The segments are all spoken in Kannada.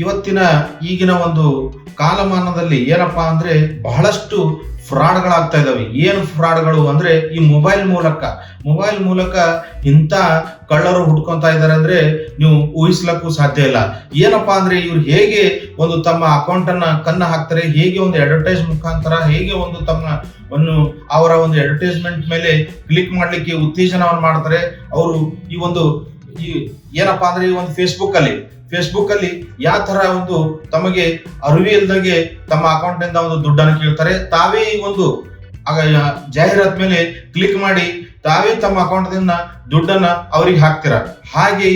ಇವತ್ತಿನ ಈಗಿನ ಒಂದು ಕಾಲಮಾನದಲ್ಲಿ ಏನಪ್ಪಾ ಅಂದ್ರೆ ಬಹಳಷ್ಟು ಫ್ರಾಡ್ಗಳಾಗ್ತಾ ಇದಾವೆ. ಏನು ಫ್ರಾಡ್ಗಳು ಅಂದ್ರೆ ಈ ಮೊಬೈಲ್ ಮೂಲಕ ಇಂಥ ಕಳ್ಳರು ಹುಡ್ಕೊಂತಾ ಇದ್ದಾರೆ ಅಂದ್ರೆ ನೀವು ಊಹಿಸ್ಲಕ್ಕೂ ಸಾಧ್ಯ ಇಲ್ಲ. ಏನಪ್ಪಾ ಅಂದ್ರೆ ಇವ್ರು ಹೇಗೆ ಒಂದು ತಮ್ಮ ಅಕೌಂಟ್ ಅನ್ನ ಕನ್ನ ಹಾಕ್ತಾರೆ, ಹೇಗೆ ಒಂದು ಅಡ್ವರ್ಟೈಸ್ ಮುಖಾಂತರ ಹೇಗೆ ಒಂದು ಅವರ ಒಂದು ಅಡ್ವರ್ಟೈಸ್ಮೆಂಟ್ ಮೇಲೆ ಕ್ಲಿಕ್ ಮಾಡ್ಲಿಕ್ಕೆ ಉತ್ತೇಜನವನ್ನು ಮಾಡ್ತಾರೆ. ಅವರು ಈ ಏನಪ್ಪಾ ಅಂದ್ರೆ ಈ ಒಂದು ಫೇಸ್ಬುಕ್ ಅಲ್ಲಿ ಯಾವ ತರ ಒಂದು ತಮಗೆ ಅರಿವಿ ಇಲ್ದಂಗೆ ತಮ್ಮ ಅಕೌಂಟ್ ನಿಂದ ಒಂದು ದುಡ್ಡನ್ನು ಕೇಳ್ತಾರೆ. ತಾವೇ ಈ ಒಂದು ಜಾಹೀರಾತ್ ಮೇಲೆ ಕ್ಲಿಕ್ ಮಾಡಿ ತಾವೇ ತಮ್ಮ ಅಕೌಂಟ್ ದಿಂದ ದುಡ್ಡನ್ನ ಅವ್ರಿಗೆ ಹಾಕ್ತೀರ. ಹಾಗೆ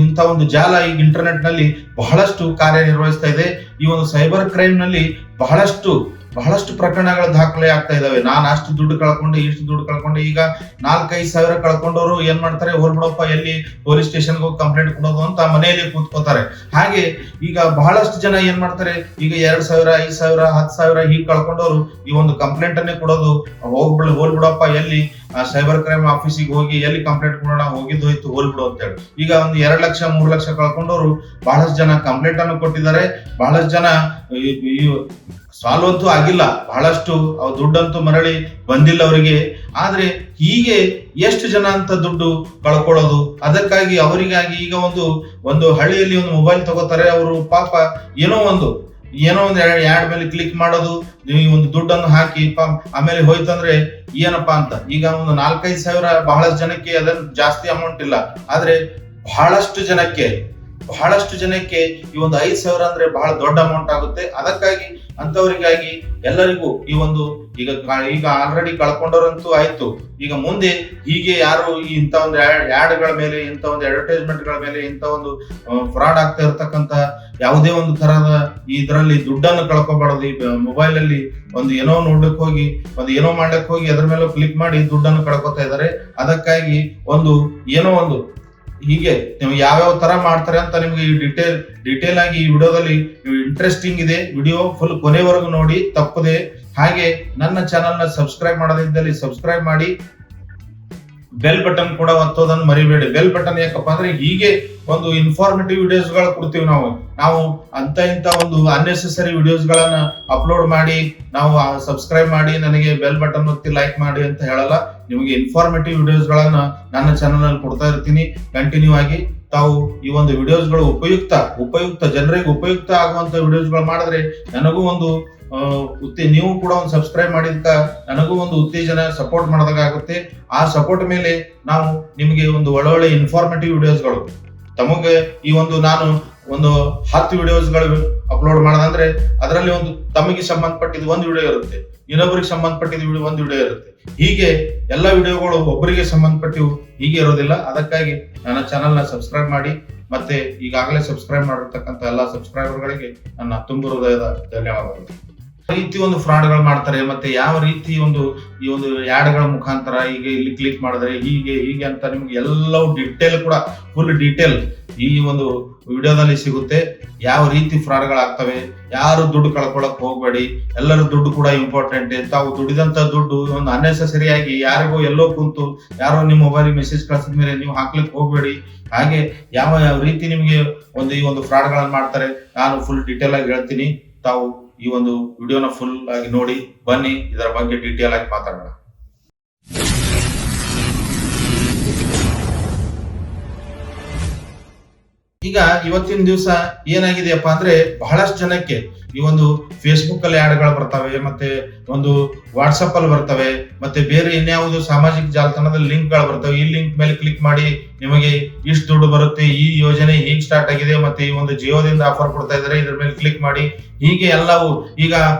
ಇಂಥ ಒಂದು ಜಾಲ ಈಗ ಇಂಟರ್ನೆಟ್ ನಲ್ಲಿ ಬಹಳಷ್ಟು ಕಾರ್ಯನಿರ್ವಹಿಸ್ತಾ ಇದೆ. ಈ ಒಂದು ಸೈಬರ್ ಕ್ರೈಮ್ ನಲ್ಲಿ ಬಹಳಷ್ಟು ಪ್ರಕರಣಗಳ ದಾಖಲೆ ಆಗ್ತಾ ಇದಾವೆ. ನಾನು ಅಷ್ಟು ದುಡ್ಡು ಕಳ್ಕೊಂಡು ಈಗ 4-5 ಸಾವಿರ ಕಳ್ಕೊಂಡವರು ಏನ್ ಮಾಡ್ತಾರೆ, ಹೋಲ್ಬಿಡಪ್ಪ ಎಲ್ಲಿ ಪೊಲೀಸ್ ಸ್ಟೇಷನ್ಗೆ ಹೋಗಿ ಕಂಪ್ಲೇಂಟ್ ಕೊಡೋದು ಅಂತ ಮನೆಯಲ್ಲಿ ಕೂತ್ಕೋತಾರೆ. ಹಾಗೆ ಈಗ ಬಹಳಷ್ಟು ಜನ ಏನ್ ಮಾಡ್ತಾರೆ, ಈಗ 2,000, 5,000, 10,000 ಹೀಗೆ ಕಳ್ಕೊಂಡವರು ಈ ಒಂದು ಕಂಪ್ಲೇಂಟ್ ಅನ್ನೇ ಕೊಡೋದು. ಹೋಲ್ಬಿಡಪ್ಪ ಎಲ್ಲಿ ಸೈಬರ್ ಕ್ರೈಮ್ ಆಫೀಸಿಗೆ ಹೋಗಿ ಎಲ್ಲಿ ಕಂಪ್ಲೇಂಟ್ ಕೊಡೋಣ, ಹೋಗಿದ್ದು ಹೋಲ್ಬಿಡು ಅಂತ ಹೇಳಿ. ಈಗ ಒಂದು 2 ಲಕ್ಷ 3 ಲಕ್ಷ ಕಳ್ಕೊಂಡವರು ಬಹಳಷ್ಟು ಜನ ಕಂಪ್ಲೇಂಟ್ ಅನ್ನು ಕೊಟ್ಟಿದ್ದಾರೆ. ಬಹಳಷ್ಟು ಜನ ಸಾಲ್ವ್ ಅಂತೂ ಆಗಿಲ್ಲ, ಬಹಳಷ್ಟು ದುಡ್ಡಂತೂ ಮರಳಿ ಬಂದಿಲ್ಲ ಅವರಿಗೆ. ಆದ್ರೆ ಹೀಗೆ ಎಷ್ಟು ಜನ ಅಂತ ದುಡ್ಡು ಕಳ್ಕೊಳ್ಳೋದು. ಅದಕ್ಕಾಗಿ ಅವರಿಗಾಗಿ ಈಗ ಒಂದು ಹಳ್ಳಿಯಲ್ಲಿ ಒಂದು ಮೊಬೈಲ್ ತಗೋತಾರೆ. ಅವರು ಪಾಪ ಏನೋ ಒಂದು ಆಡ್ ಮೇಲೆ ಕ್ಲಿಕ್ ಮಾಡೋದು, ನೀವು ಒಂದು ದುಡ್ಡನ್ನು ಹಾಕಿ ಆಮೇಲೆ ಹೋಯ್ತಂದ್ರೆ ಏನಪ್ಪಾ ಅಂತ. ಈಗ ಒಂದು 4-5 ಸಾವಿರ ಬಹಳಷ್ಟು ಜನಕ್ಕೆ ಅದನ್ನ ಜಾಸ್ತಿ ಅಮೌಂಟ್ ಇಲ್ಲ. ಆದ್ರೆ ಬಹಳಷ್ಟು ಜನಕ್ಕೆ ಈ ಒಂದು 5,000 ಅಂದ್ರೆ ಬಹಳ ದೊಡ್ಡ ಅಮೌಂಟ್ ಆಗುತ್ತೆ. ಅದಕ್ಕಾಗಿ ಅಂತವರಿಗಾಗಿ ಎಲ್ಲರಿಗೂ ಈಗ ಆಲ್ರೆಡಿ ಕಳ್ಕೊಂಡವ್ರಂತೂ ಆಯ್ತು. ಈಗ ಮುಂದೆ ಹೀಗೆ ಯಾರು ಇಂಥ ಒಂದು ಆಡ್ಗಳ ಮೇಲೆ, ಇಂಥ ಒಂದು ಅಡ್ವರ್ಟೈಸ್ಮೆಂಟ್ ಗಳ ಮೇಲೆ, ಇಂಥ ಒಂದು ಫ್ರಾಡ್ ಆಗ್ತಾ ಇರತಕ್ಕಂತ ಯಾವುದೇ ಒಂದು ತರಹದ ಇದರಲ್ಲಿ ದುಡ್ಡನ್ನು ಕಳ್ಕೊಬಾರದು. ಈ ಮೊಬೈಲ್ ಅಲ್ಲಿ ಏನೋ ನೋಡ್ಲಿಕ್ಕೆ ಹೋಗಿ ಏನೋ ಮಾಡ್ಲಿಕ್ಕೆ ಹೋಗಿ ಅದ್ರ ಮೇಲೆ ಕ್ಲಿಕ್ ಮಾಡಿ ದುಡ್ಡನ್ನು ಕಳ್ಕೊತಾ ಇದ್ದಾರೆ. ಅದಕ್ಕಾಗಿ ಹೀಗೆ ನೀವು ಯಾವ್ಯಾವ ತರ ಮಾಡ್ತಾರೆ ಅಂತ ನಿಮ್ಗೆ ಈ ಡೀಟೇಲ್ ಆಗಿ ಈ ವಿಡಿಯೋದಲ್ಲಿ ಇಂಟ್ರೆಸ್ಟಿಂಗ್ ಇದೆ. ವಿಡಿಯೋ ಫುಲ್ ಕೊನೆವರೆಗೂ ನೋಡಿ ತಪ್ಪದೆ. ಹಾಗೆ ನನ್ನ ಚಾನೆಲ್ ನ ಸಬ್ಸ್ಕ್ರೈಬ್ ಮಾಡದಿದ್ದಲ್ಲಿ ಸಬ್ಸ್ಕ್ರೈಬ್ ಮಾಡಿ, ಬೆಲ್ ಬಟನ್ ಕೂಡ ಒತ್ತೋದನ್ನು ಮರಿಬೇಡಿ. ಬೆಲ್ ಬಟನ್ ಯಾಕಪ್ಪ ಅಂದ್ರೆ ಹೀಗೆ ಒಂದು ಇನ್ಫಾರ್ಮೇಟಿವ್ ವಿಡಿಯೋಸ್ ಗಳು ಕೊಡ್ತೀವಿ ನಾವು ಇಂಥ ಒಂದು ಅನ್ನೆಸೆಸರಿ ವಿಡಿಯೋಸ್ ಗಳನ್ನ ಅಪ್ಲೋಡ್ ಮಾಡಿ ನಾವು ಸಬ್ಸ್ಕ್ರೈಬ್ ಮಾಡಿ ನನಗೆ ಬೆಲ್ ಬಟನ್ ಒತ್ತಿ ಲೈಕ್ ಮಾಡಿ ಅಂತ ಹೇಳಲ್ಲ. ನಿಮಗೆ ಇನ್ಫಾರ್ಮೇಟಿವ್ ವಿಡಿಯೋಸ್ ಗಳನ್ನ ನನ್ನ ಚಾನೆಲ್ ನಲ್ಲಿ ಕೊಡ್ತಾ ಇರ್ತೀನಿ ಕಂಟಿನ್ಯೂ ಆಗಿ. ತಾವು ಈ ಒಂದು ವಿಡಿಯೋಸ್ ಗಳು ಉಪಯುಕ್ತ ಜನರಿಗೆ ಉಪಯುಕ್ತ ಆಗುವಂತ ವಿಡಿಯೋಸ್ ಗಳು ಮಾಡಿದ್ರೆ ನನಗೂ ನೀವು ಕೂಡ ಒಂದು ಸಬ್ಸ್ಕ್ರೈಬ್ ಮಾಡಿದ್ಕ ನನಗೂ ಒಂದು ಉತ್ತೇಜನ, ಸಪೋರ್ಟ್ ಮಾಡೋದಾಗುತ್ತೆ. ಆ ಸಪೋರ್ಟ್ ಮೇಲೆ ನಾವು ನಿಮಗೆ ಒಳ್ಳೊಳ್ಳೆ ಇನ್ಫಾರ್ಮೇಟಿವ್ ವಿಡಿಯೋಸ್ಗಳು ತಮಗೆ ನಾನು 10 ವಿಡಿಯೋಸ್ಗಳು ಅಪ್ಲೋಡ್ ಮಾಡೋದಂದ್ರೆ ಅದರಲ್ಲಿ ತಮಗೆ ಸಂಬಂಧಪಟ್ಟಿದ್ದು ಒಂದು ವಿಡಿಯೋ ಇರುತ್ತೆ, ಇನ್ನೊಬ್ಬರಿಗೆ ಸಂಬಂಧಪಟ್ಟಿದ್ದು ಒಂದು ವಿಡಿಯೋ ಇರುತ್ತೆ. ಹೀಗೆ ಎಲ್ಲ ವಿಡಿಯೋಗಳು ಒಬ್ಬರಿಗೆ ಸಂಬಂಧಪಟ್ಟಿವು ಹೀಗೆ ಇರೋದಿಲ್ಲ. ಅದಕ್ಕಾಗಿ ನನ್ನ ಚಾನೆಲ್ ನ ಸಬ್ಸ್ಕ್ರೈಬ್ ಮಾಡಿ. ಮತ್ತೆ ಈಗಾಗಲೇ ಸಬ್ಸ್ಕ್ರೈಬ್ ಮಾಡಿರ್ತಕ್ಕಂಥ ಎಲ್ಲ ಸಬ್ಸ್ಕ್ರೈಬರ್ಗಳಿಗೆ ನನ್ನ ತುಂಬ ಹೃದಯದ ಧನ್ಯವಾದಗಳು. ರೀತಿ ಫ್ರಾಡ್ಗಳು ಮಾಡ್ತಾರೆ. ಮತ್ತೆ ಯಾವ ರೀತಿ ಈ ಆಡ್ಗಳ ಮುಖಾಂತರ ಈಗ ಇಲ್ಲಿ ಕ್ಲಿಕ್ ಮಾಡಿದ್ರೆ ಹೀಗೆ ಅಂತ ನಿಮ್ಗೆ ಎಲ್ಲವೂ ಫುಲ್ ಡೀಟೇಲ್ ಈ ವಿಡಿಯೋದಲ್ಲಿ ಸಿಗುತ್ತೆ. ಯಾವ ರೀತಿ ಫ್ರಾಡ್ಗಳಾಗ್ತವೆ, ಯಾರು ದುಡ್ಡು ಕಳ್ಕೊಳಕ್ ಹೋಗ್ಬೇಡಿ. ಎಲ್ಲರ ದುಡ್ಡು ಕೂಡ ಇಂಪಾರ್ಟೆಂಟ್. ತಾವು ದುಡಿದಂತ ದುಡ್ಡು ಅನ್ನೆಸೆಸರಿಯಾಗಿ ಯಾರಿಗೋ ಎಲ್ಲೋ ಕುಂತು ಯಾರೋ ನಿಮ್ಮ ಮೊಬೈಲ್ ಮೆಸೇಜ್ ಕಳ್ಸಿದ ಮೇಲೆ ನೀವು ಹಾಕ್ಲಿಕ್ಕೆ ಹೋಗ್ಬೇಡಿ. ಹಾಗೆ ಯಾವ ರೀತಿ ನಿಮ್ಗೆ ಈ ಫ್ರಾಡ್ಗಳನ್ನ ಮಾಡ್ತಾರೆ ನಾನು ಫುಲ್ ಡೀಟೇಲ್ ಆಗಿ ಹೇಳ್ತೀನಿ. ತಾವು ಈ ವಿಡಿಯೋನ ಫುಲ್ ಆಗಿ ನೋಡಿ ಬನ್ನಿ, ಇದರ ಬಗ್ಗೆ ಡೀಟೇಲ್ ಆಗಿ ಮಾತಾಡೋಣ. ಈಗ ಇವತ್ತಿನ ದಿವಸ ಏನಾಗಿದೆಯಪ್ಪ ಅಂದ್ರೆ ಬಹಳಷ್ಟು ಜನಕ್ಕೆ ಈ ಫೇಸ್ಬುಕ್ ಅಲ್ಲಿ ಆಡ್ಗಳು ಬರ್ತವೆ, ಮತ್ತೆ ವಾಟ್ಸಪ್ ಅಲ್ಲಿ ಬರ್ತವೆ, ಮತ್ತೆ ಬೇರೆ ಇನ್ಯಾವುದು ಸಾಮಾಜಿಕ ಜಾಲತಾಣದಲ್ಲಿ ಲಿಂಕ್ ಗಳು ಬರ್ತವೆ. ಈ ಲಿಂಕ್ ಮೇಲೆ ಕ್ಲಿಕ್ ಮಾಡಿ ನಿಮಗೆ ಇಷ್ಟು ದುಡ್ಡು ಬರುತ್ತೆ, ಈ ಯೋಜನೆ ಹೀಗೆ ಸ್ಟಾರ್ಟ್ ಆಗಿದೆ, ಮತ್ತೆ ಈ ಜಿಯೋದಿಂದ ಆಫರ್ ಕೊಡ್ತಾ ಇದಾರೆ, ಇದ್ರ ಮೇಲೆ ಕ್ಲಿಕ್ ಮಾಡಿ. ಹೀಗೆ ಎಲ್ಲವೂ ಈಗ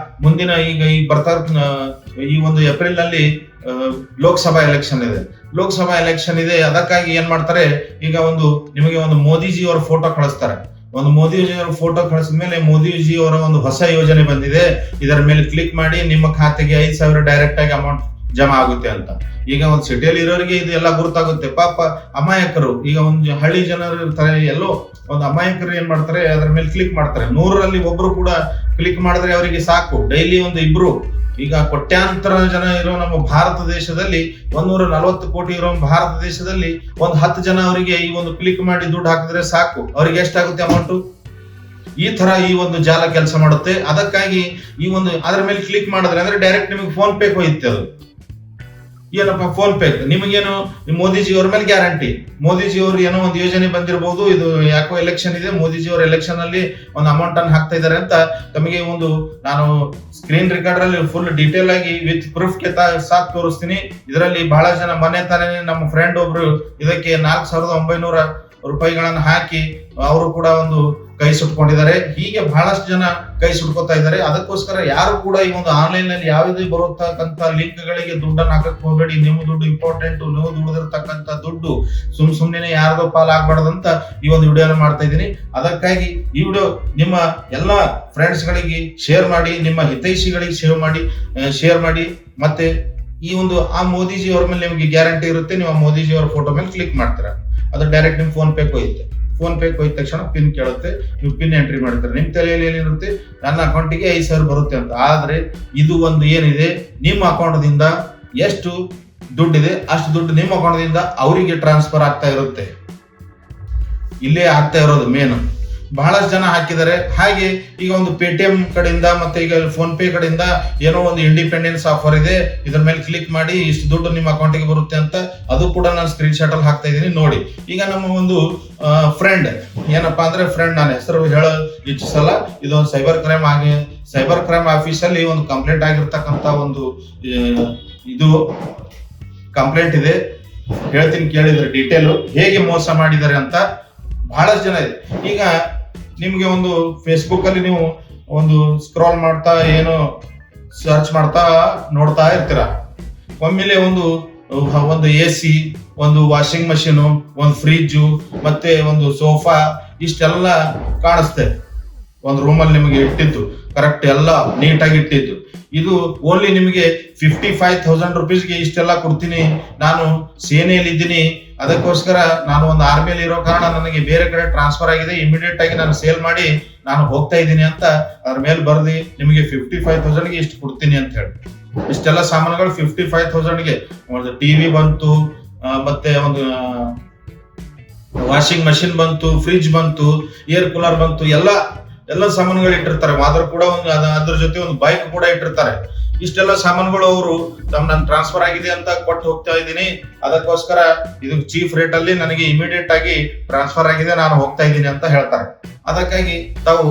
ಮುಂದಿನ ಈ ಬರ್ತಾ ಈ ಏಪ್ರಿಲ್ ನಲ್ಲಿ ಲೋಕಸಭಾ ಎಲೆಕ್ಷನ್ ಇದೆ. ಅದಕ್ಕಾಗಿ ಏನ್ ಮಾಡ್ತಾರೆ, ಈಗ ನಿಮಗೆ ಮೋದಿಜಿಯವರ ಫೋಟೋ ಕಳಿಸ್ತಾರೆ. ಮೋದಿಜಿಯವರ ಫೋಟೋ ಕಳಿಸಿದ ಮೇಲೆ ಮೋದಿಜಿಯವರ ಹೊಸ ಯೋಜನೆ ಬಂದಿದೆ, ಇದರ ಮೇಲೆ ಕ್ಲಿಕ್ ಮಾಡಿ ನಿಮ್ಮ ಖಾತೆಗೆ 5,000 ಡೈರೆಕ್ಟ್ ಆಗಿ ಅಮೌಂಟ್ ಜಮಾ ಆಗುತ್ತೆ ಅಂತ. ಈಗ ಸಿಟಿಯಲ್ಲಿ ಇರೋರಿಗೆ ಇದು ಎಲ್ಲ ಗುರುತಾಗುತ್ತೆ. ಪಾಪ ಅಮಾಯಕರು, ಈಗ ಹಳ್ಳಿ ಜನರು ಇರ್ತಾರೆ, ಎಲ್ಲೋ ಅಮಾಯಕರು ಏನ್ ಮಾಡ್ತಾರೆ, ಅದರ ಮೇಲೆ ಕ್ಲಿಕ್ ಮಾಡ್ತಾರೆ. 100ರಲ್ಲಿ ಒಬ್ರು ಕೂಡ ಕ್ಲಿಕ್ ಮಾಡಿದ್ರೆ ಅವರಿಗೆ ಸಾಕು. ಡೈಲಿ 2 ಈಗ ಕೋಟ್ಯಾಂತರ ಜನ ಇರೋ ನಮ್ಮ ಭಾರತ ದೇಶದಲ್ಲಿ, 140 ಕೋಟಿ ಇರೋ ಭಾರತ ದೇಶದಲ್ಲಿ 10 ಜನ ಅವರಿಗೆ ಈ ಕ್ಲಿಕ್ ಮಾಡಿ ದುಡ್ಡು ಹಾಕಿದ್ರೆ ಸಾಕು. ಅವ್ರಿಗೆ ಎಷ್ಟಾಗುತ್ತೆ ಅಮೌಂಟ್? ಈ ತರ ಈ ಒಂದು ಜಾಲ ಕೆಲಸ ಮಾಡುತ್ತೆ. ಅದಕ್ಕಾಗಿ ಈ ಒಂದು ಅದರ ಮೇಲೆ ಕ್ಲಿಕ್ ಮಾಡಿದ್ರೆ ಅಂದ್ರೆ ಡೈರೆಕ್ಟ್ ನಿಮಗೆ ಫೋನ್ ಪೇ ಹೋಯ್ತೆ. ಅದು ಏನಪ್ಪ ಫೋನ್ ಪೇ ನಿಮಗೇನು ಮೋದಿಜಿ ಅವ್ರ ಮೇಲೆ ಗ್ಯಾರಂಟಿ. ಮೋದಿಜಿ ಅವರು ಏನೋ ಒಂದು ಯೋಜನೆ ಬಂದಿರಬಹುದು, ಇದು ಯಾಕೋ ಎಲೆಕ್ಷನ್ ಇದೆ, ಮೋದಿಜಿ ಅವರು ಎಲೆಕ್ಷನ್ ಅಲ್ಲಿ ಒಂದು ಅಮೌಂಟ್ ಅನ್ನು ಹಾಕ್ತಾ ಇದ್ದಾರೆ ಅಂತ ತಮಗೆ ಒಂದು ನಾನು ಸ್ಕ್ರೀನ್ ರೆಕಾರ್ಡರ್ ಅಲ್ಲಿ ಫುಲ್ ಡೀಟೇಲ್ ಆಗಿ ವಿತ್ ಪ್ರೂಫ್ ಗೆ ಸಾಥ್ ತೋರಿಸ್ತೀನಿ. ಇದರಲ್ಲಿ ಬಹಳ ಜನ ಮೊನ್ನೆ ತಾನೇ ನಮ್ಮ ಫ್ರೆಂಡ್ ಒಬ್ರು ಇದಕ್ಕೆ 4,900 ರೂಪಾಯಿಗಳನ್ನು ಹಾಕಿ ಅವರು ಕೂಡ ಒಂದು ಕೈ ಸುಟ್ಕೊಂಡಿದ್ದಾರೆ. ಹೀಗೆ ಬಹಳಷ್ಟು ಜನ ಕೈ ಸುಟ್ಕೋತಾ ಇದ್ದಾರೆ. ಅದಕ್ಕೋಸ್ಕರ ಯಾರು ಕೂಡ ಈ ಒಂದು ಆನ್ಲೈನ್ ನಲ್ಲಿ ಯಾವುದೇ ಬರತಕ್ಕಂತ ಲಿಂಕ್ ಗಳಿಗೆ ದುಡ್ಡನ್ನು ಹಾಕಕ್ ಹೋಗಬೇಡಿ. ನಿಮ್ಮ ದುಡ್ಡು ಇಂಪಾರ್ಟೆಂಟ್. ನೀವು ದುಡಿದಿರ್ತಕ್ಕಂತ ದುಡ್ಡು ಸುಮ್ನೆ ಯಾರ್ದೋ ಪಾಲ್ ಆಗ್ಬಾರ್ದಂತ ಈ ಒಂದು ವಿಡಿಯೋನ ಮಾಡ್ತಾ ಇದ್ದೀನಿ. ಅದಕ್ಕಾಗಿ ಈ ವಿಡಿಯೋ ನಿಮ್ಮ ಎಲ್ಲ ಫ್ರೆಂಡ್ಸ್ ಗಳಿಗೆ ಶೇರ್ ಮಾಡಿ, ನಿಮ್ಮ ಹಿತೈಷಿಗಳಿಗೆ ಶೇರ್ ಮಾಡಿ. ಮತ್ತೆ ಈ ಒಂದು ಆ ಮೋದಿಜಿ ಅವ್ರ ಮೇಲೆ ನಿಮಗೆ ಗ್ಯಾರಂಟಿ ಇರುತ್ತೆ. ನೀವು ಆ ಮೋದಿಜಿ ಅವರ ಫೋಟೋ ಮೇಲೆ ಕ್ಲಿಕ್ ಮಾಡ್ತೀರಾ, ಅದು ಡೈರೆಕ್ಟ್ ನಿಮ್ ಫೋನ್ ಪೇ ಹೋಯ್ತೆ. ಫೋನ್ ಪೇ ಹೋಯ್ತ ತಕ್ಷಣ ಪಿನ್ ಕೇಳುತ್ತೆ, ನೀವು ಪಿನ್ ಎಂಟ್ರಿ ಮಾಡ್ತಾರೆ. ನಿಮ್ ತಲೆಯಲ್ಲಿ ಏನಿರುತ್ತೆ, ನನ್ನ ಅಕೌಂಟಿಗೆ 5,000 ಬರುತ್ತೆ ಅಂತ. ಆದ್ರೆ ಇದು ಒಂದು ಏನಿದೆ, ನಿಮ್ಮ ಅಕೌಂಟ್ದಿಂದ ಎಷ್ಟು ದುಡ್ಡಿದೆ ಅಷ್ಟು ದುಡ್ಡು ನಿಮ್ಮ ಅಕೌಂಟ್ದಿಂದ ಅವರಿಗೆ ಟ್ರಾನ್ಸ್ಫರ್ ಆಗ್ತಾ ಇರುತ್ತೆ. ಇಲ್ಲೇ ಆಗ್ತಾ ಇರೋದು ಮೇನ್. ಬಹಳಷ್ಟು ಜನ ಹಾಕಿದ್ದಾರೆ. ಹಾಗೆ ಈಗ ಒಂದು ಪೇಟಿಎಂ ಕಡೆಯಿಂದ ಮತ್ತೆ ಈಗ ಫೋನ್ ಪೇ ಕಡೆಯಿಂದ ಏನೋ ಒಂದು ಇಂಡಿಪೆಂಡೆನ್ಸ್ ಆಫರ್ ಇದೆ, ಇದ್ರ ಮೇಲೆ ಕ್ಲಿಕ್ ಮಾಡಿ ಇಷ್ಟು ದುಡ್ಡು ನಿಮ್ಮ ಅಕೌಂಟಿಗೆ ಬರುತ್ತೆ ಅಂತ, ಅದು ಕೂಡ ನಾನು ಸ್ಕ್ರೀನ್ ಶಾಟ್ ಅಲ್ಲಿ ಹಾಕ್ತಾ ಇದ್ದೀನಿ ನೋಡಿ. ಈಗ ನಮ್ಮ ಒಂದು ಫ್ರೆಂಡ್ ಏನಪ್ಪಾ ಅಂದ್ರೆ ಫ್ರೆಂಡ್ ನಾನು ಹೆಸರು ಹೇಳೋ ಇಚ್ಛಿಸಲ್ಲ. ಇದೊಂದು ಸೈಬರ್ ಕ್ರೈಮ್ ಆಫೀಸ್ ಅಲ್ಲಿ ಒಂದು ಕಂಪ್ಲೇಂಟ್ ಆಗಿರ್ತಕ್ಕಂತ ಒಂದು ಇದು ಕಂಪ್ಲೇಂಟ್ ಇದೆ. ಹೇಳ್ತೀನಿ ಕೇಳಿದ್ರೆ ಡೀಟೇಲ್ ಹೇಗೆ ಮೋಸ ಮಾಡಿದ್ದಾರೆ ಅಂತ. ಬಹಳಷ್ಟು ಜನ ಇದೆ. ಈಗ ನಿಮ್ಗೆ ಒಂದು ಫೇಸ್ಬುಕ್ ಅಲ್ಲಿ ನೀವು ಒಂದು ಸ್ಕ್ರಾಲ್ ಮಾಡ್ತಾ ಏನೋ ಸರ್ಚ್ ಮಾಡ್ತಾ ನೋಡ್ತಾ ಇರ್ತೀರ. ಒಮ್ಮೆಲೆ ಒಂದು AC, ಒಂದು ವಾಷಿಂಗ್ ಮಷೀನು, ಒಂದು ಫ್ರಿಜ್ಜು, ಮತ್ತೆ ಒಂದು ಸೋಫಾ ಇಷ್ಟೆಲ್ಲ ಕಾಣಿಸ್ತೆ ಒಂದು ರೂಮಲ್ಲಿ ನಿಮಗೆ ಇಟ್ಟಿದ್ದು. ಕರೆಕ್ಟ್ ಎಲ್ಲ ನೀಟಾಗಿ ಇಟ್ಟಿದ್ದು. ಇದು ಓನ್ಲಿ ನಿಮಗೆ 55,000 ರುಪೀಸ್ಗೆ ಇಷ್ಟೆಲ್ಲ ಕೊಡ್ತೀನಿ, ನಾನು ಸೇನೆಯಲ್ಲಿ ಇದ್ದೀನಿ, ಅದಕ್ಕೋಸ್ಕರ ನಾನು ಒಂದು ಆರ್ಮಿಯಲ್ಲಿ ಇರೋ ಕಾರಣ ನನಗೆ ಬೇರೆ ಕಡೆ ಟ್ರಾನ್ಸ್ಫರ್ ಆಗಿದೆ, ಇಮಿಡಿಯೇಟ್ ಆಗಿ ನಾನು ಸೇಲ್ ಮಾಡಿ ನಾನು ಹೋಗ್ತಾ ಇದ್ದೀನಿ ಅಂತ ಅದ್ರ ಮೇಲೆ ಬರ್ದಿ ನಿಮಗೆ 55,000ಗೆ ಇಷ್ಟು ಕೊಡ್ತೀನಿ ಅಂತ ಹೇಳಿ. ಇಷ್ಟೆಲ್ಲ ಸಾಮಾನುಗಳು 55,000ಗೆ. ಒಂದು ಟಿವಿ ಬಂತು, ಮತ್ತೆ ಒಂದು ವಾಷಿಂಗ್ ಮಷಿನ್ ಬಂತು, ಫ್ರಿಜ್ ಬಂತು, ಏರ್ ಕೂಲರ್ ಬಂತು, ಎಲ್ಲ ಸಾಮಾನುಗಳು ಇಟ್ಟಿರ್ತಾರೆ. ಆದ್ರೂ ಕೂಡ ಅದ್ರ ಜೊತೆ ಒಂದು ಬೈಕ್ ಕೂಡ ಇಟ್ಟಿರ್ತಾರೆ. ಇಷ್ಟೆಲ್ಲ ಸಾಮಾನುಗಳು ಅವರು ನನ್ ಟ್ರಾನ್ಸ್ಫರ್ ಆಗಿದೆ ಅಂತ ಕೊಟ್ಟು ಹೋಗ್ತಾ ಇದ್ದೀನಿ, ಅದಕ್ಕೋಸ್ಕರ ಇದು ಚೀಫ್ ರೇಟ್ ಅಲ್ಲಿ ನನಗೆ ಇಮಿಡಿಯೇಟ್ ಆಗಿ ಟ್ರಾನ್ಸ್ಫರ್ ಆಗಿದೆ, ನಾನು ಹೋಗ್ತಾ ಇದ್ದೀನಿ ಅಂತ ಹೇಳ್ತಾರೆ. ಅದಕ್ಕಾಗಿ ತಾವು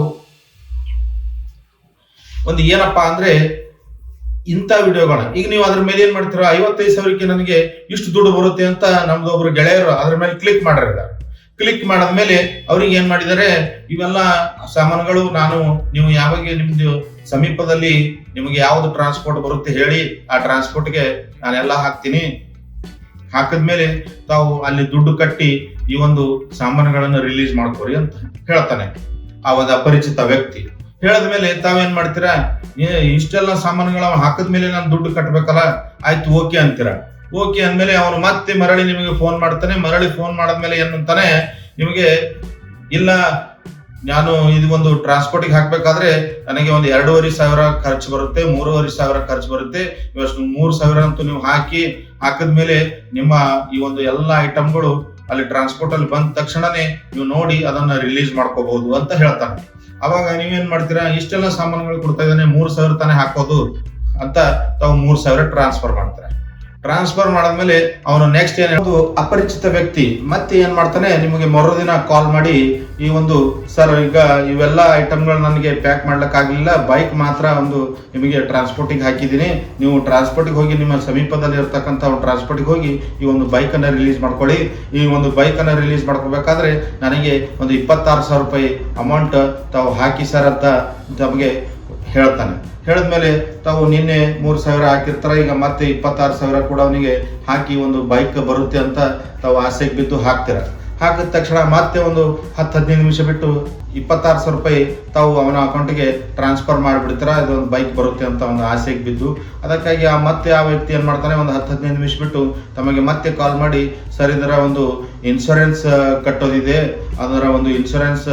ಒಂದು ಏನಪ್ಪಾ ಅಂದ್ರೆ ಇಂಥ ವಿಡಿಯೋಗಳ ಈಗ ನೀವು ಅದ್ರ ಮೇಲೆ ಏನ್ ಮಾಡ್ತೀರಾ, 55,000ಕ್ಕೆ ನನಗೆ ಇಷ್ಟು ದುಡ್ಡು ಬರುತ್ತೆ ಅಂತ ನಮ್ದು ಒಬ್ರು ಗೆಳೆಯರು ಅದ್ರ ಮೇಲೆ ಕ್ಲಿಕ್ ಮಾಡಿರ್ತಾರೆ. ಕ್ಲಿಕ್ ಮಾಡಿದ್ಮೇಲೆ ಅವ್ರಿಗೆ ಏನ್ ಮಾಡಿದ್ದಾರೆ, ಇವೆಲ್ಲ ಸಾಮಾನುಗಳು ನೀವು ಯಾವಾಗ ನಿಮ್ದು ಸಮೀಪದಲ್ಲಿ ನಿಮಗೆ ಯಾವ್ದು ಟ್ರಾನ್ಸ್ಪೋರ್ಟ್ ಬರುತ್ತೆ ಹೇಳಿ, ಆ ಟ್ರಾನ್ಸ್ಪೋರ್ಟ್ಗೆ ನಾನೆಲ್ಲ ಹಾಕ್ತೀನಿ. ಹಾಕಿದ್ಮೇಲೆ ತಾವು ಅಲ್ಲಿ ದುಡ್ಡು ಕಟ್ಟಿ ಈ ಒಂದು ಸಾಮಾನುಗಳನ್ನು ರಿಲೀಸ್ ಮಾಡ್ಕೋರಿ ಅಂತ ಹೇಳ್ತಾನೆ ಆ ಒಂದು ಅಪರಿಚಿತ ವ್ಯಕ್ತಿ. ಹೇಳದ್ಮೇಲೆ ತಾವೇನ್ ಮಾಡ್ತೀರಾ, ಇಷ್ಟೆಲ್ಲ ಸಾಮಾನುಗಳು ಹಾಕಿದ್ಮೇಲೆ ನಾನು ದುಡ್ಡು ಕಟ್ಬೇಕಲ್ಲ, ಆಯ್ತು ಓಕೆ ಅಂತೀರಾ. ಓಕೆ ಅಂದ್ಮೇಲೆ ಅವನು ಮತ್ತೆ ಮರಳಿ ನಿಮಗೆ ಫೋನ್ ಮಾಡ್ತಾನೆ. ಮರಳಿ ಫೋನ್ ಮಾಡದ್ಮೇಲೆ ಏನಂತಾನೆ, ನಿಮಗೆ ಇಲ್ಲ ನಾನು ಇದು ಒಂದು ಟ್ರಾನ್ಸ್ಪೋರ್ಟಿಗೆ ಹಾಕ್ಬೇಕಾದ್ರೆ ನನಗೆ ಒಂದು 2,500 ಖರ್ಚು ಬರುತ್ತೆ, 3,500 ಖರ್ಚು ಬರುತ್ತೆ. ಇವಷ್ಟು 3,000 ಅಂತೂ ನೀವು ಹಾಕಿದ್ಮೇಲೆ ನಿಮ್ಮ ಈ ಒಂದು ಎಲ್ಲ ಐಟಮ್ಗಳು ಅಲ್ಲಿ ಟ್ರಾನ್ಸ್ಪೋರ್ಟ್ ಅಲ್ಲಿ ಬಂದ ತಕ್ಷಣನೇ ನೀವು ನೋಡಿ ಅದನ್ನ ರಿಲೀಸ್ ಮಾಡ್ಕೋಬಹುದು ಅಂತ ಹೇಳ್ತಾನೆ. ಅವಾಗ ನೀವೇನ್ ಮಾಡ್ತೀರಾ, ಇಷ್ಟೆಲ್ಲ ಸಾಮಾನುಗಳು ಕೊಡ್ತಾ ಇದ್ದಾನೆ, 3,000 ತಾನೇ ಹಾಕೋದು ಅಂತ ತಾವು 3,000 ಟ್ರಾನ್ಸ್ಫರ್ ಮಾಡ್ತಾರೆ. ಟ್ರಾನ್ಸ್ಫರ್ ಮಾಡಾದ್ಮೇಲೆ ಅವನು ನೆಕ್ಸ್ಟ್ ಏನ್ ಅಪರಿಚಿತ ವ್ಯಕ್ತಿ ಮತ್ತೆ ಏನ್ ಮಾಡ್ತಾನೆ, ನಿಮಗೆ ಮರುದಿನ ಕಾಲ್ ಮಾಡಿ ಈ ಒಂದು ಸರ್ ಈಗ ಇವೆಲ್ಲ ಐಟಮ್ಗಳು ನನಗೆ ಪ್ಯಾಕ್ ಮಾಡ್ಲಿಕ್ಕೆ ಆಗ್ಲಿಲ್ಲ, ಬೈಕ್ ಮಾತ್ರ ಒಂದು ನಿಮಗೆ ಟ್ರಾನ್ಸ್ಪೋರ್ಟಿಗೆ ಹಾಕಿದ್ದೀನಿ, ನೀವು ಟ್ರಾನ್ಸ್ಪೋರ್ಟಿಗೆ ಹೋಗಿ ನಿಮ್ಮ ಸಮೀಪದಲ್ಲಿ ಇರ್ತಕ್ಕಂಥ ಒಂದು ಟ್ರಾನ್ಸ್ಪೋರ್ಟಿಗೆ ಹೋಗಿ ಈ ಒಂದು ಬೈಕ್ ಅನ್ನ ರಿಲೀಸ್ ಮಾಡ್ಕೊಳ್ಳಿ. ಈ ಒಂದು ಬೈಕ್ ಅನ್ನ ರಿಲೀಸ್ ಮಾಡ್ಕೋಬೇಕಾದ್ರೆ ನನಗೆ ಒಂದು 26,000 ರೂಪಾಯಿ ಅಮೌಂಟ್ ತಾವು ಹಾಕಿ ಸರ್ ಅಂತ ತಮಗೆ ಹೇಳ್ತಾನೆ. ಹೇಳಿದ್ಮೇಲೆ ತಾವು ನಿನ್ನೆ 3,000 ಹಾಕಿರ್ತಾರ, ಈಗ ಮತ್ತೆ 26,000 ಕೂಡ ಅವನಿಗೆ ಹಾಕಿ ಒಂದು ಬೈಕ್ ಬರುತ್ತೆ ಅಂತ ತಾವು ಆಸೆಗೆ ಬಿದ್ದು ಹಾಕ್ತೀರ. ಹಾಕಿದ ತಕ್ಷಣ ಮತ್ತೆ ಒಂದು 10-15 ನಿಮಿಷ ಬಿಟ್ಟು 26,000 ರೂಪಾಯಿ ತಾವು ಅವನ ಅಕೌಂಟಿಗೆ ಟ್ರಾನ್ಸ್ಫರ್ ಮಾಡಿಬಿಡ್ತೀರ, ಇದೊಂದು ಬೈಕ್ ಬರುತ್ತೆ ಅಂತ ಒಂದು ಆಸೆಗೆ ಬಿದ್ದು. ಅದಕ್ಕಾಗಿ ಮತ್ತೆ ಆ ವ್ಯಕ್ತಿ ಏನ್ ಮಾಡ್ತಾನೆ, ಒಂದು 10-15 ನಿಮಿಷ ಬಿಟ್ಟು ತಮಗೆ ಮತ್ತೆ ಕಾಲ್ ಮಾಡಿ, ಸರ್ ಇದರ ಒಂದು ಇನ್ಶೂರೆನ್ಸ್ ಕಟ್ಟೋದಿದೆ, ಅದರ ಒಂದು ಇನ್ಶೂರೆನ್ಸ್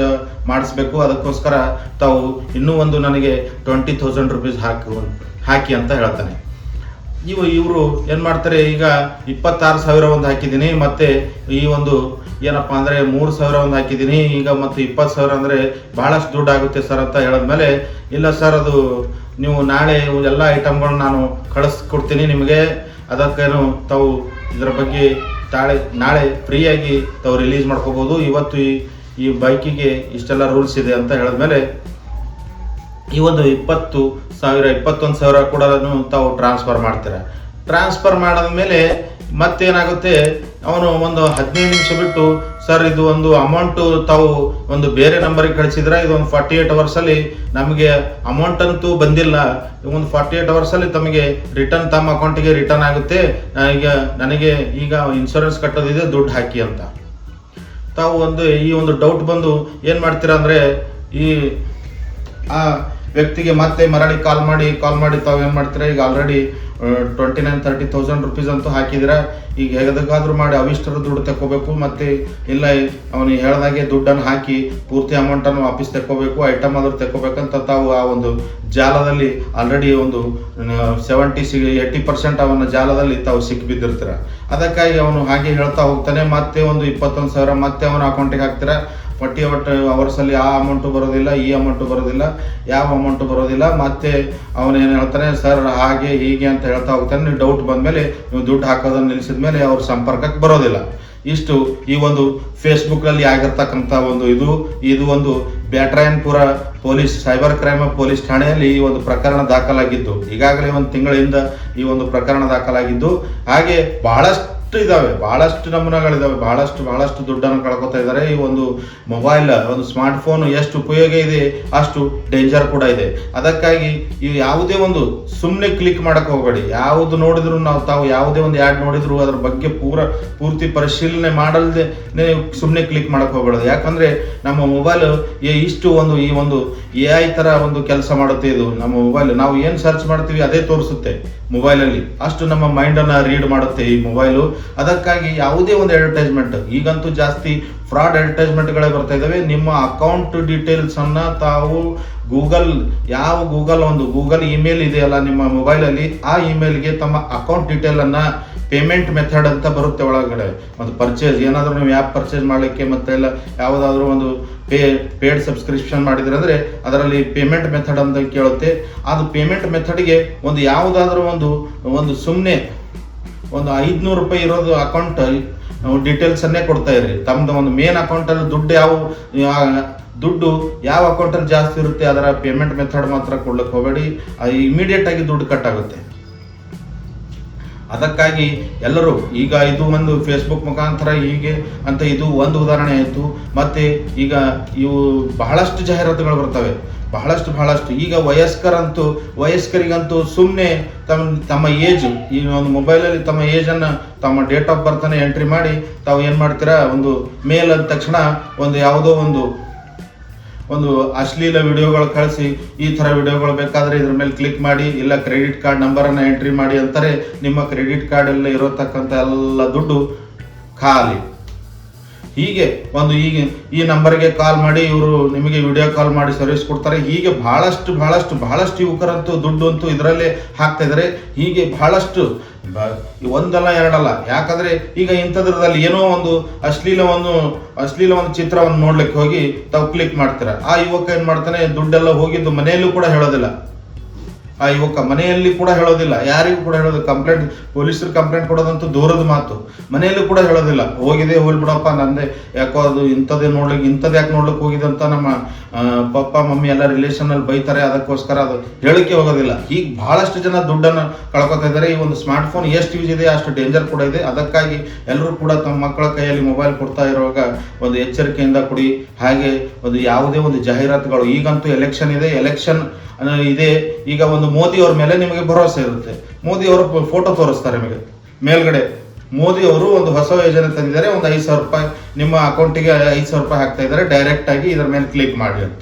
ಮಾಡಿಸ್ಬೇಕು, ಅದಕ್ಕೋಸ್ಕರ ತಾವು ಇನ್ನೂ ಒಂದು ನನಗೆ 20,000 ರೂಪೀಸ್ ಹಾಕಿ ಅಂತ ಹೇಳ್ತಾನೆ. ಇವರು ಏನು ಮಾಡ್ತಾರೆ, ಈಗ 26,000 ಒಂದು ಹಾಕಿದ್ದೀನಿ, ಮತ್ತೆ ಈ ಒಂದು ಏನಪ್ಪ ಅಂದರೆ 3,000 ಒಂದು ಹಾಕಿದ್ದೀನಿ, ಈಗ ಮತ್ತು 20,000 ಅಂದರೆ ಭಾಳಷ್ಟು ದುಡ್ಡು ಆಗುತ್ತೆ ಸರ್ ಅಂತ ಹೇಳಿದ್ಮೇಲೆ, ಇಲ್ಲ ಸರ್ ಅದು ನೀವು ನಾಳೆ ಎಲ್ಲ ಐಟಮ್ಗಳನ್ನ ನಾನು ಕಳಿಸ್ಕೊಡ್ತೀನಿ ನಿಮಗೆ, ಅದಕ್ಕೇನು ತಾವು ಇದರ ಬಗ್ಗೆ ನಾಳೆ ಫ್ರೀಯಾಗಿ ತಾವು ರಿಲೀಸ್ ಮಾಡ್ಕೋಬೋದು, ಇವತ್ತು ಈ ಬೈಕಿಗೆ ಇಷ್ಟೆಲ್ಲ ರೂಲ್ಸ್ ಇದೆ ಅಂತ ಹೇಳಿದ್ಮೇಲೆ ಈ ಒಂದು 21,000 ಕೂಡ ತಾವು ಟ್ರಾನ್ಸ್ಫರ್ ಮಾಡ್ತೀರ. ಟ್ರಾನ್ಸ್ಫರ್ ಮಾಡಿದ್ಮೇಲೆ ಮತ್ತೇನಾಗುತ್ತೆ, ಅವನು ಒಂದು 15 ನಿಮಿಷ ಬಿಟ್ಟು ಸರ್ ಇದು ಒಂದು ಅಮೌಂಟು ತಾವು ಒಂದು ಬೇರೆ ನಂಬರಿಗೆ ಕಳಿಸಿದ್ರೆ ಇದೊಂದು 48 ಅವರ್ಸಲ್ಲಿ ನಮಗೆ ಅಮೌಂಟ್ ಅಂತೂ ಬಂದಿಲ್ಲ, ಒಂದು 48 ಅವರ್ಸಲ್ಲಿ ತಮಗೆ ರಿಟರ್ನ್ ತಮ್ಮ ಅಕೌಂಟಿಗೆ ರಿಟರ್ನ್ ಆಗುತ್ತೆ, ನನಗೆ ಈಗ ಇನ್ಶೂರೆನ್ಸ್ ಕಟ್ಟೋದಿದೆ ದುಡ್ಡು ಹಾಕಿ ಅಂತ. ತಾವು ಈ ಒಂದು ಡೌಟ್ ಬಂದು ಏನು ಮಾಡ್ತೀರಾ ಅಂದರೆ, ಆ ವ್ಯಕ್ತಿಗೆ ಮತ್ತೆ ಮರಳಿ ಕಾಲ್ ಮಾಡಿ ತಾವು ಏನು ಮಾಡ್ತೀರಾ, ಈಗ ಆಲ್ರೆಡಿ 29,000-30,000 ರುಪೀಸ್ ಅಂತೂ ಹಾಕಿದ್ದೀರಾ, ಈಗ ಹೇಗಾದ್ರೂ ಮಾಡಿ ಅವಿಷ್ಟರ ದುಡ್ಡು ತಗೋಬೇಕು, ಮತ್ತು ಇಲ್ಲ ಅವನಿಗೆ ಹೇಳ್ದಾಗೆ ದುಡ್ಡನ್ನು ಹಾಕಿ ಪೂರ್ತಿ ಅಮೌಂಟನ್ನು ವಾಪಸ್ ತಗೋಬೇಕು, ಐಟಮ್ ಆದ್ರೂ ತಗೋಬೇಕಂತ ತಾವು ಆ ಒಂದು ಜಾಲದಲ್ಲಿ ಆಲ್ರೆಡಿ ಒಂದು 70-80% ಅವನ ಜಾಲದಲ್ಲಿ ತಾವು ಸಿಕ್ಕಿಬಿದ್ದಿರ್ತೀರ. ಅದಕ್ಕಾಗಿ ಅವನು ಹಾಗೆ ಹೇಳ್ತಾ ಹೋಗ್ತಾನೆ, ಮತ್ತೆ ಒಂದು 21,000 ಮತ್ತೆ ಅವನ ಅಕೌಂಟಿಗೆ ಹಾಕ್ತೀರಾ. 48 ಅವರ್ಸಲ್ಲಿ ಆ ಅಮೌಂಟು ಬರೋದಿಲ್ಲ, ಈ ಅಮೌಂಟು ಬರೋದಿಲ್ಲ, ಯಾವ ಅಮೌಂಟು ಬರೋದಿಲ್ಲ. ಮತ್ತೆ ಅವನೇನು ಹೇಳ್ತಾನೆ, ಸರ್ ಹಾಗೆ ಹೀಗೆ ಅಂತ ಹೇಳ್ತಾ ಹೋಗ್ತಾನೆ. ನೀವು ಡೌಟ್ ಬಂದಮೇಲೆ ನೀವು ದುಡ್ಡು ಹಾಕೋದನ್ನು ನಿಲ್ಲಿಸಿದ ಮೇಲೆ ಅವ್ರ ಸಂಪರ್ಕಕ್ಕೆ ಬರೋದಿಲ್ಲ. ಇಷ್ಟು ಈ ಒಂದು ಫೇಸ್ಬುಕ್ಕಲ್ಲಿ ಆಗಿರ್ತಕ್ಕಂಥ ಒಂದು ಇದು ಒಂದು Byatarayanapura police cyber crime police ಠಾಣೆಯಲ್ಲಿ ಈ ಒಂದು ಪ್ರಕರಣ ದಾಖಲಾಗಿದ್ದು, ಈಗಾಗಲೇ ಒಂದು ತಿಂಗಳಿಂದ ಈ ಒಂದು ಪ್ರಕರಣ ದಾಖಲಾಗಿದ್ದು, ಹಾಗೆ ಬಹಳಷ್ಟು ನಮೂನೆಗಳಿದ್ದಾವೆ, ಬಹಳಷ್ಟು ದುಡ್ಡನ್ನು ಕಳ್ಕೊತಾ ಇದ್ದಾರೆ. ಈ ಒಂದು ಮೊಬೈಲ್, ಒಂದು ಸ್ಮಾರ್ಟ್ಫೋನ್ ಎಷ್ಟು ಉಪಯೋಗ ಇದೆ ಅಷ್ಟು ಡೇಂಜರ್ ಕೂಡ ಇದೆ. ಅದಕ್ಕಾಗಿ ಈ ಯಾವುದೇ ಒಂದು ಸುಮ್ಮನೆ ಕ್ಲಿಕ್ ಮಾಡಕ್ಕೆ ಹೋಗಬೇಡಿ. ಯಾವುದು ನೋಡಿದ್ರು ತಾವು ಯಾವುದೇ ಒಂದು ಆ್ಯಡ್ ನೋಡಿದ್ರು ಅದ್ರ ಬಗ್ಗೆ ಪೂರ್ತಿ ಪರಿಶೀಲನೆ ಮಾಡಲ್ದೆ ಸುಮ್ಮನೆ ಕ್ಲಿಕ್ ಮಾಡಕ್ಕೆ ಹೋಗಬಾರ್ದು. ಯಾಕಂದ್ರೆ ನಮ್ಮ ಮೊಬೈಲ್ ಈ ಒಂದು AI ಥರ ಒಂದು ಕೆಲಸ ಮಾಡುತ್ತೆ. ಇದು ನಮ್ಮ ಮೊಬೈಲ್ ನಾವು ಏನು ಸರ್ಚ್ ಮಾಡ್ತೀವಿ ಅದೇ ತೋರಿಸುತ್ತೆ ಮೊಬೈಲಲ್ಲಿ, ಅಷ್ಟು ನಮ್ಮ ಮೈಂಡನ್ನು ರೀಡ್ ಮಾಡುತ್ತೆ ಈ ಮೊಬೈಲು. ಅದಕ್ಕಾಗಿ ಯಾವುದೇ ಒಂದು ಅಡ್ವರ್ಟೈಸ್ಮೆಂಟ್, ಈಗಂತೂ ಜಾಸ್ತಿ ಫ್ರಾಡ್ ಅಡ್ವರ್ಟೈಸ್ಮೆಂಟ್ಗಳೇ ಬರ್ತಾ ಇದ್ದಾವೆ. ನಿಮ್ಮ ಅಕೌಂಟ್ ಡೀಟೇಲ್ಸ್ ಅನ್ನ ತಾವು ಗೂಗಲ್ ಇಮೇಲ್ ಇದೆಯಲ್ಲ ನಿಮ್ಮ ಮೊಬೈಲಲ್ಲಿ, ಆ ಇಮೇಲ್ಗೆ ತಮ್ಮ ಅಕೌಂಟ್ ಡೀಟೇಲ್ ಅನ್ನ, ಪೇಮೆಂಟ್ ಮೆಥಡ್ ಅಂತ ಬರುತ್ತೆ ಒಳಗಡೆ, ಒಂದು ಪರ್ಚೇಸ್ ಏನಾದರೂ ನೀವು ಆ್ಯಪ್ ಪರ್ಚೇಸ್ ಮಾಡಲಿಕ್ಕೆ ಮತ್ತೆ ಎಲ್ಲ ಯಾವುದಾದ್ರೂ ಒಂದು ಪೇಡ್ ಸಬ್ಸ್ಕ್ರಿಪ್ಷನ್ ಮಾಡಿದ್ರೆ ಅಂದರೆ ಅದರಲ್ಲಿ ಪೇಮೆಂಟ್ ಮೆಥಡ್ ಅಂತ ಕೇಳುತ್ತೆ. ಅದು ಪೇಮೆಂಟ್ ಮೆಥಡ್ಗೆ ಒಂದು ಯಾವುದಾದ್ರೂ ಒಂದು ಸುಮ್ಮನೆ ಒಂದು 500 ರೂಪಾಯಿ ಇರೋದು ಅಕೌಂಟ್ ಡೀಟೇಲ್ಸನ್ನೇ ಕೊಡ್ತಾ ಇರಿ. ತಮ್ಮದು ಒಂದು ಮೇನ್ ಅಕೌಂಟಲ್ಲಿ ದುಡ್ಡು ಯಾವ ಅಕೌಂಟಲ್ಲಿ ಜಾಸ್ತಿ ಇರುತ್ತೆ ಅದರ ಪೇಮೆಂಟ್ ಮೆಥಡ್ ಮಾತ್ರ ಕೊಡ್ಲಿಕ್ಕೆ ಹೋಗಬೇಡಿ, ಇಮಿಡಿಯೇಟ್ ಆಗಿ ದುಡ್ಡು ಕಟ್ ಆಗುತ್ತೆ. ಅದಕ್ಕಾಗಿ ಎಲ್ಲರೂ ಈಗ ಇದು ಒಂದು ಫೇಸ್ಬುಕ್ ಮುಖಾಂತರ ಹೀಗೆ ಅಂತ ಇದು ಒಂದು ಉದಾಹರಣೆ ಆಯಿತು. ಮತ್ತೆ ಈಗ ಇವು ಬಹಳಷ್ಟು ಜಾಹೀರಾತುಗಳು ಬರ್ತವೆ, ಬಹಳಷ್ಟು. ಈಗ ವಯಸ್ಕರಿಗಂತೂ ಸುಮ್ಮನೆ ತಮ್ಮ ಏಜ್, ಈ ಒಂದು ಮೊಬೈಲಲ್ಲಿ ತಮ್ಮ ಏಜನ್ನು, ತಮ್ಮ ಡೇಟ್ ಆಫ್ ಬರ್ತನ್ನು ಎಂಟ್ರಿ ಮಾಡಿ ತಾವು ಏನು ಮಾಡ್ತೀರಾ, ಒಂದು ಮೇಲ್ ಅಂದ ತಕ್ಷಣ ಒಂದು ಯಾವುದೋ ಒಂದು ಅಶ್ಲೀಲ ವಿಡಿಯೋಗಳು ಕಳಿಸಿ, ಈ ಥರ ವಿಡಿಯೋಗಳು ಬೇಕಾದರೆ ಇದ್ರ ಮೇಲೆ ಕ್ಲಿಕ್ ಮಾಡಿ, ಇಲ್ಲ ಕ್ರೆಡಿಟ್ ಕಾರ್ಡ್ ನಂಬರನ್ನು ಎಂಟ್ರಿ ಮಾಡಿ ಅಂತಾರೆ. ನಿಮ್ಮ ಕ್ರೆಡಿಟ್ ಕಾರ್ಡಲ್ಲಿ ಇರತಕ್ಕಂಥ ಎಲ್ಲ ದುಡ್ಡು ಖಾಲಿ. ಹೀಗೆ ಈ ನಂಬರ್ಗೆ ಕಾಲ್ ಮಾಡಿ ಇವರು ನಿಮಗೆ ವಿಡಿಯೋ ಕಾಲ್ ಮಾಡಿ ಸರ್ವಿಸ್ ಕೊಡ್ತಾರೆ. ಹೀಗೆ ಬಹಳಷ್ಟು ಯುವಕರಂತೂ ದುಡ್ಡು ಅಂತೂ ಇದರಲ್ಲೇ ಹಾಕ್ತಾ ಇದ್ದಾರೆ. ಹೀಗೆ ಬಹಳಷ್ಟು, ಒಂದಲ್ಲ ಎರಡಲ್ಲ. ಯಾಕಂದ್ರೆ ಈಗ ಇಂಥದ್ರಲ್ಲಿ ಏನೋ ಒಂದು ಅಶ್ಲೀಲ ಒಂದು ಚಿತ್ರವನ್ನು ನೋಡ್ಲಿಕ್ಕೆ ಹೋಗಿ ತಾವು ಕ್ಲಿಕ್ ಮಾಡ್ತೀರ. ಆ ಯುವಕ ಏನ್ ಮಾಡ್ತಾನೆ, ದುಡ್ಡೆಲ್ಲ ಹೋಗಿದ್ದು ಮನೆಯಲ್ಲೂ ಕೂಡ ಹೇಳೋದಿಲ್ಲ. ಆ ಯುವಕ ಮನೆಯಲ್ಲಿ ಕೂಡ ಹೇಳೋದಿಲ್ಲ, ಯಾರಿಗೂ ಕೂಡ ಹೇಳೋದಿಲ್ಲ. ಪೊಲೀಸರು ಕಂಪ್ಲೇಂಟ್ ಕೊಡೋದಂತೂ ದೂರದ ಮಾತು, ಮನೆಯಲ್ಲೂ ಕೂಡ ಹೇಳೋದಿಲ್ಲ. ಹೋಗ್ಬಿಡಪ್ಪ, ನಂದೇ ಯಾಕೋ ಅದು ಇಂಥದ್ದು ಯಾಕೆ ನೋಡ್ಲಿಕ್ಕೆ ಹೋಗಿದೆ ಅಂತ ನಮ್ಮ ಪಪ್ಪ ಮಮ್ಮಿ ಎಲ್ಲ ರಿಲೇಷನ್ ಅಲ್ಲಿ ಬೈತಾರೆ, ಅದಕ್ಕೋಸ್ಕರ ಅದು ಹೇಳಿಕೆ ಹೋಗೋದಿಲ್ಲ. ಹೀಗೆ ಬಹಳಷ್ಟು ಜನ ದುಡ್ಡನ್ನು ಕಳ್ಕೊತಾ ಇದ್ದಾರೆ. ಈ ಒಂದು ಸ್ಮಾರ್ಟ್ ಫೋನ್ ಎಷ್ಟು ಯೂಸ್ ಇದೆ ಅಷ್ಟು ಡೇಂಜರ್ ಕೂಡ ಇದೆ. ಅದಕ್ಕಾಗಿ ಎಲ್ಲರೂ ಕೂಡ ತಮ್ಮ ಮಕ್ಕಳ ಕೈಯಲ್ಲಿ ಮೊಬೈಲ್ ಕೊಡ್ತಾ ಇರುವಾಗ ಒಂದು ಎಚ್ಚರಿಕೆಯಿಂದ ಕೊಡಿ. ಹಾಗೆ ಒಂದು ಯಾವುದೇ ಒಂದು ಜಾಹೀರಾತುಗಳು, ಈಗಂತೂ ಎಲೆಕ್ಷನ್ ಇದೆ, ಈಗ ಒಂದು ಮೋದಿ ಅವ್ರ ಮೇಲೆ ನಿಮಗೆ ಭರವಸೆ ಇರುತ್ತೆ. ಮೋದಿ ಅವರು ಫೋಟೋ ತೋರಿಸ್ತಾರೆ ನಿಮಗೆ ಮೇಲ್ಗಡೆ. ಮೋದಿ ಅವರು ಒಂದು ಹೊಸ ಯೋಜನೆ ತಂದಿದ್ದಾರೆ, ಒಂದು 5,000 ರೂಪಾಯಿ ನಿಮ್ಮ ಅಕೌಂಟಿಗೆ 5,000 ರೂಪಾಯಿ ಹಾಕ್ತಾ ಇದ್ದಾರೆ, ಡೈರೆಕ್ಟ್ ಆಗಿ ಇದರ ಮೇಲೆ ಕ್ಲಿಕ್ ಮಾಡಿ ಅಂತ.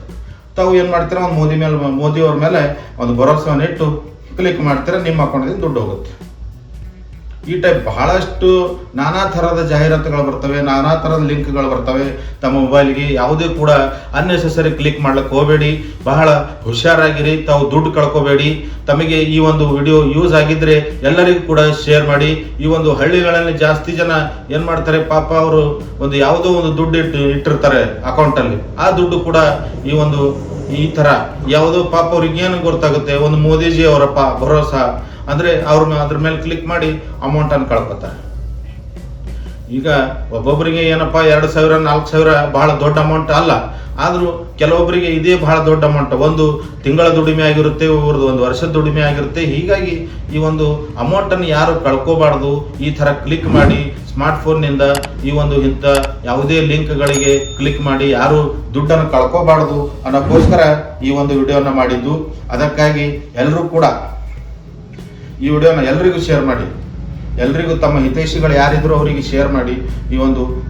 ತಾವು ಏನ್ ಮಾಡ್ತೀರಾ, ಒಂದು ಮೋದಿ ಅವ್ರ ಮೇಲೆ ಒಂದು ಭರವಸೆಯನ್ನು ಇಟ್ಟು ಕ್ಲಿಕ್ ಮಾಡ್ತೀರಾ, ನಿಮ್ಮ ಅಕೌಂಟಿಂದ ದುಡ್ಡು ಹೋಗುತ್ತೆ. ಈ ಟೈಪ್ ಬಹಳಷ್ಟು ನಾನಾ ಥರದ ಜಾಹೀರಾತುಗಳು ಬರ್ತವೆ, ನಾನಾ ಥರದ ಲಿಂಕ್ಗಳು ಬರ್ತವೆ. ತಮ್ಮ ಮೊಬೈಲ್ಗೆ ಯಾವುದೇ ಕೂಡ ಅನ್ನೆಸೆಸರಿ ಕ್ಲಿಕ್ ಮಾಡ್ಲಿಕ್ಕೆ ಹೋಗಬೇಡಿ. ಬಹಳ ಹುಷಾರಾಗಿರಿ, ತಾವು ದುಡ್ಡು ಕಳ್ಕೋಬೇಡಿ. ತಮಗೆ ಈ ಒಂದು ವಿಡಿಯೋ ಯೂಸ್ ಆಗಿದ್ರೆ ಎಲ್ಲರಿಗೂ ಕೂಡ ಶೇರ್ ಮಾಡಿ. ಈ ಒಂದು ಹಳ್ಳಿಗಳಲ್ಲಿ ಜಾಸ್ತಿ ಜನ ಏನ್ ಮಾಡ್ತಾರೆ, ಪಾಪ ಅವರು ಒಂದು ಯಾವುದೋ ಒಂದು ದುಡ್ಡು ಇಟ್ಟಿರ್ತಾರೆ ಅಕೌಂಟಲ್ಲಿ. ಆ ದುಡ್ಡು ಕೂಡ ಈ ತರ ಯಾವುದೋ ಪಾಪ ಅವ್ರಿಗೆ ಏನು ಗೊತ್ತಾಗುತ್ತೆ, ಒಂದು ಮೋದಿಜಿ ಅವರಪ್ಪ ಭರೋಸಾ ಅಂದ್ರೆ ಅವ್ರನ್ನ ಅದ್ರ ಮೇಲೆ ಕ್ಲಿಕ್ ಮಾಡಿ ಅಮೌಂಟ್ ಅನ್ನು ಕಳ್ಕೊತಾರೆ. ಈಗ ಒಬ್ಬೊಬ್ಬರಿಗೆ ಏನಪ್ಪಾ 2,000 4,000 ಬಹಳ ದೊಡ್ಡ ಅಮೌಂಟ್ ಅಲ್ಲ, ಆದ್ರೂ ಕೆಲವೊಬ್ಬರಿಗೆ ಇದೇ ಬಹಳ ದೊಡ್ಡ ಅಮೌಂಟ್. ಒಂದು ತಿಂಗಳ ದುಡಿಮೆ ಆಗಿರುತ್ತೆ, ಒಬ್ಬರದು ಒಂದು ವರ್ಷದ ದುಡಿಮೆ ಆಗಿರುತ್ತೆ. ಹೀಗಾಗಿ ಈ ಒಂದು ಅಮೌಂಟ್ ಅನ್ನು ಯಾರು ಕಳ್ಕೋಬಾರ್ದು. ಈ ತರ ಕ್ಲಿಕ್ ಮಾಡಿ ಸ್ಮಾರ್ಟ್ಫೋನ್ನಿಂದ ಇಂಥ ಯಾವುದೇ ಲಿಂಕ್ಗಳಿಗೆ ಕ್ಲಿಕ್ ಮಾಡಿ ಯಾರು ದುಡ್ಡನ್ನು ಕಳ್ಕೋಬಾರ್ದು ಅನ್ನೋಕ್ಕೋಸ್ಕರ ಈ ಒಂದು ವಿಡಿಯೋನ ಮಾಡಿದ್ದು. ಅದಕ್ಕಾಗಿ ಎಲ್ಲರೂ ಕೂಡ ಈ ವಿಡಿಯೋನ ಎಲ್ರಿಗೂ ಶೇರ್ ಮಾಡಿ. ಎಲ್ರಿಗೂ ತಮ್ಮ ಹಿತೈಷಿಗಳು ಯಾರಿದ್ರು ಅವರಿಗೆ ಶೇರ್ ಮಾಡಿ.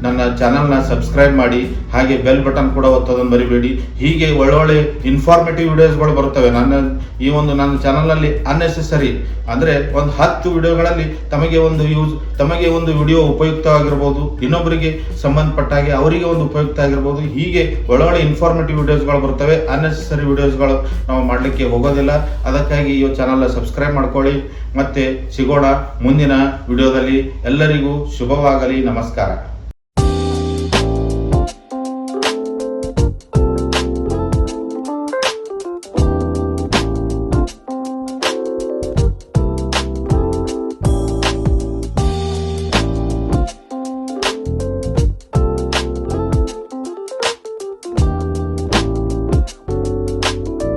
ನನ್ನ ಚಾನಲ್ನ ಸಬ್ಸ್ಕ್ರೈಬ್ ಮಾಡಿ, ಹಾಗೆ ಬೆಲ್ ಬಟನ್ ಕೂಡ ಒತ್ತೋದನ್ನು ಮರಿಬೇಡಿ. ಹೀಗೆ ಒಳ್ಳೊಳ್ಳೆ ಇನ್ಫಾರ್ಮೇಟಿವ್ ವಿಡಿಯೋಸ್ಗಳು ಬರ್ತವೆ ನನ್ನ ಚಾನಲ್ನಲ್ಲಿ. ಅನ್ನೆಸೆಸರಿ ಅಂದ್ರೆ ಒಂದು 10 ವಿಡಿಯೋಗಳಲ್ಲಿ ತಮಗೆ ಒಂದು ವಿಡಿಯೋ ಉಪಯುಕ್ತವಾಗಿರ್ಬೋದು, ಇನ್ನೊಬ್ಬರಿಗೆ ಸಂಬಂಧಪಟ್ಟ ಹಾಗೆ ಅವರಿಗೆ ಒಂದು ಉಪಯುಕ್ತ ಆಗಿರ್ಬೋದು. ಹೀಗೆ ಒಳ್ಳೊಳ್ಳೆ ಇನ್ಫಾರ್ಮೇಟಿವ್ ವಿಡಿಯೋಸ್ಗಳು ಬರ್ತವೆ. ಅನ್ನೆಸೆಸರಿ ವಿಡಿಯೋಸ್ಗಳು ನಾವು ಮಾಡಲಿಕ್ಕೆ ಹೋಗೋದಿಲ್ಲ. ಅದಕ್ಕಾಗಿ ಈ ಚಾನಲ್ನ ಸಬ್ಸ್ಕ್ರೈಬ್ ಮಾಡ್ಕೊಳ್ಳಿ. ಮತ್ತೆ ಸಿಗೋಣ ಮುಂದಿನ ವಿಡಿಯೋದಲ್ಲಿ. ಎಲ್ಲರಿಗೂ ಶುಭವಾಗಲಿ. ನಮಸ್ಕಾರ.